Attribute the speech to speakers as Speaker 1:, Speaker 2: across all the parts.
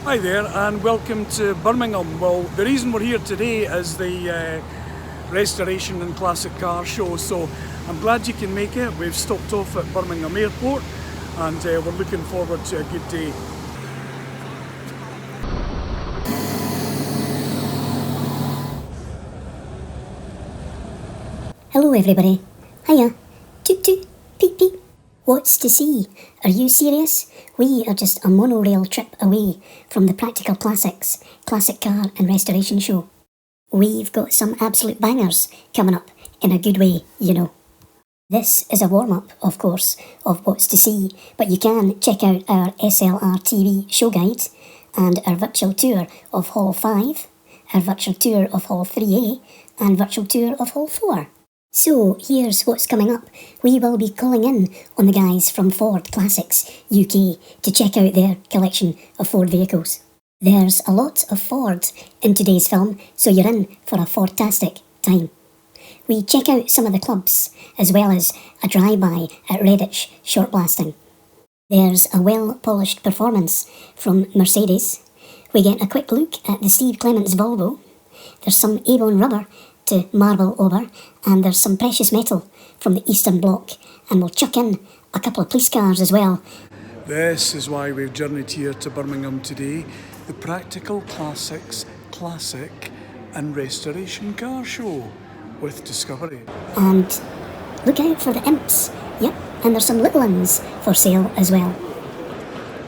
Speaker 1: Hi there and welcome to Birmingham. Well, the reason we're here today is the Restoration and Classic Car Show, so I'm glad you can make it. We've stopped off at Birmingham Airport and we're looking forward to a good day.
Speaker 2: Hello everybody. Hiya. Toot toot. Peep peep. What's to see? Are you serious? We are just a monorail trip away from the Practical Classics Classic Car and Restoration Show. We've got some absolute bangers coming up in a good way, you know. This is a warm-up, of course, of what's to see, but you can check out our SLR.tv show guide and our virtual tour of Hall 5, our virtual tour of Hall 3A and virtual tour of Hall 4. So, here's what's coming up. We will be calling in on the guys from Ford Classics UK to check out their collection of Ford vehicles. There's a lot of Ford in today's film, so you're in for a Ford-tastic time. We check out some of the clubs, as well as a drive-by at Redditch short blasting. There's a well-polished performance from Mercedes. We get a quick look at the Steve Clements Volvo. There's some Avon rubber to marvel over, and there's some precious metal from the Eastern Bloc, and we'll chuck in a couple of police cars as well.
Speaker 1: This is why we've journeyed here to Birmingham today, the Practical Classics Classic and Restoration Car Show with Discovery.
Speaker 2: And look out for the imps, yep, and there's some little ones for sale as well.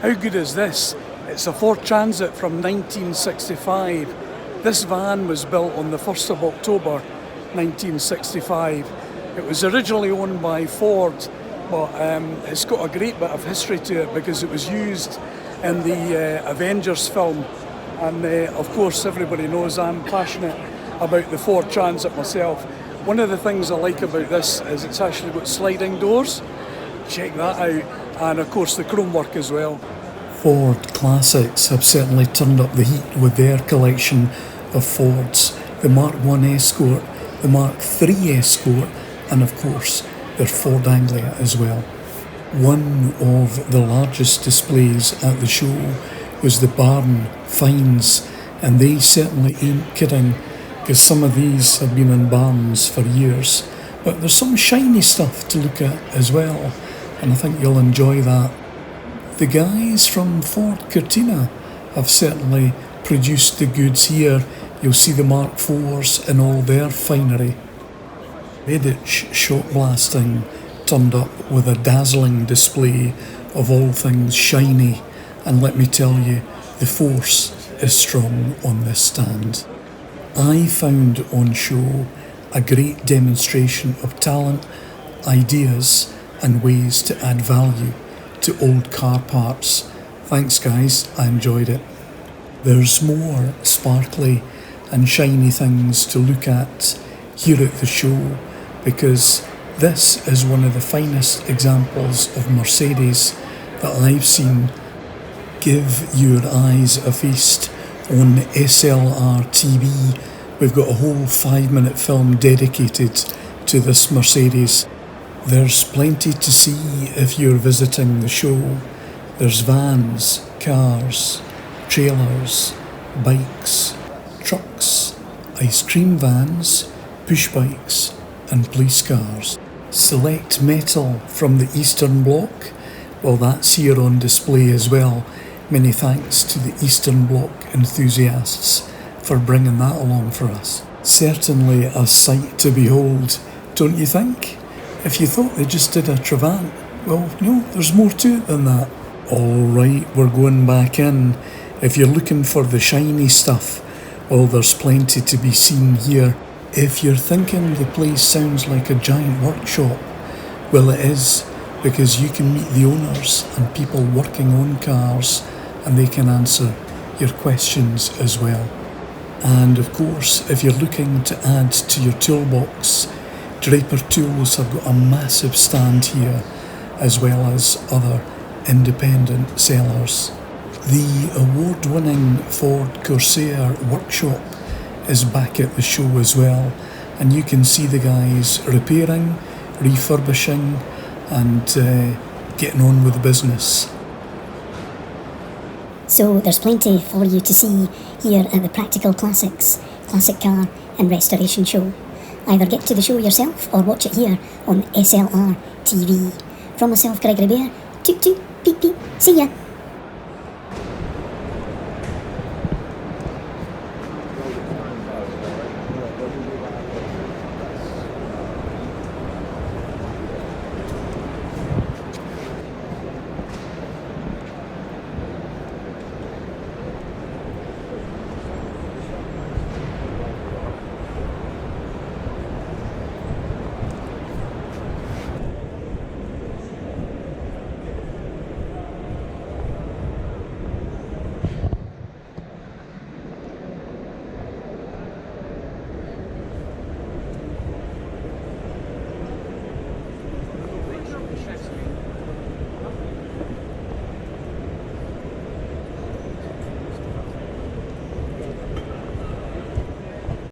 Speaker 1: How good is this? It's a Ford Transit from 1965. This van was built on the 1st of October 1965. It was originally owned by Ford, but it's got a great bit of history to it because it was used in the Avengers film. And of course everybody knows I'm passionate about the Ford Transit myself. One of the things I like about this is it's actually got sliding doors. Check that out. And of course the chrome work as well. Ford Classics have certainly turned up the heat with their collection of Fords, the Mark I Escort, the Mark III Escort, and of course their Ford Anglia as well. One of the largest displays at the show was the Barn Finds, and they certainly ain't kidding, because some of these have been in barns for years, but there's some shiny stuff to look at as well, and I think you'll enjoy that. The guys from Ford Cortina have certainly produced the goods here. You'll see the Mark IVs in all their finery. Redditch shot blasting turned up with a dazzling display of all things shiny, and let me tell you, the force is strong on this stand. I found on show a great demonstration of talent, ideas and ways to add value to old car parts. Thanks guys, I enjoyed it. There's more sparkly and shiny things to look at here at the show, because this is one of the finest examples of Mercedes that I've seen. Give your eyes a feast on SLR.tv. We've got a whole 5-minute film dedicated to this Mercedes. There's plenty to see if you're visiting the show. There's vans, cars, trailers, bikes, trucks, ice cream vans, push bikes and police cars. Select metal from the Eastern Bloc, well that's here on display as well. Many thanks to the Eastern Bloc enthusiasts for bringing that along for us. Certainly a sight to behold, don't you think? If you thought they just did a Travant, well, no, there's more to it than that. Alright, we're going back in. If you're looking for the shiny stuff, well, there's plenty to be seen here. If you're thinking the place sounds like a giant workshop, well it is, because you can meet the owners and people working on cars, and they can answer your questions as well. And of course, if you're looking to add to your toolbox, Draper Tools have got a massive stand here, as well as other independent sellers. The award-winning Ford Corsair workshop is back at the show as well, and you can see the guys repairing, refurbishing and getting on with the business.
Speaker 2: So there's plenty for you to see here at the Practical Classics Classic Car and Restoration Show. Either get to the show yourself or watch it here on SLR.tv. From myself, Gregory Bear, toot toot, beep beep, see ya!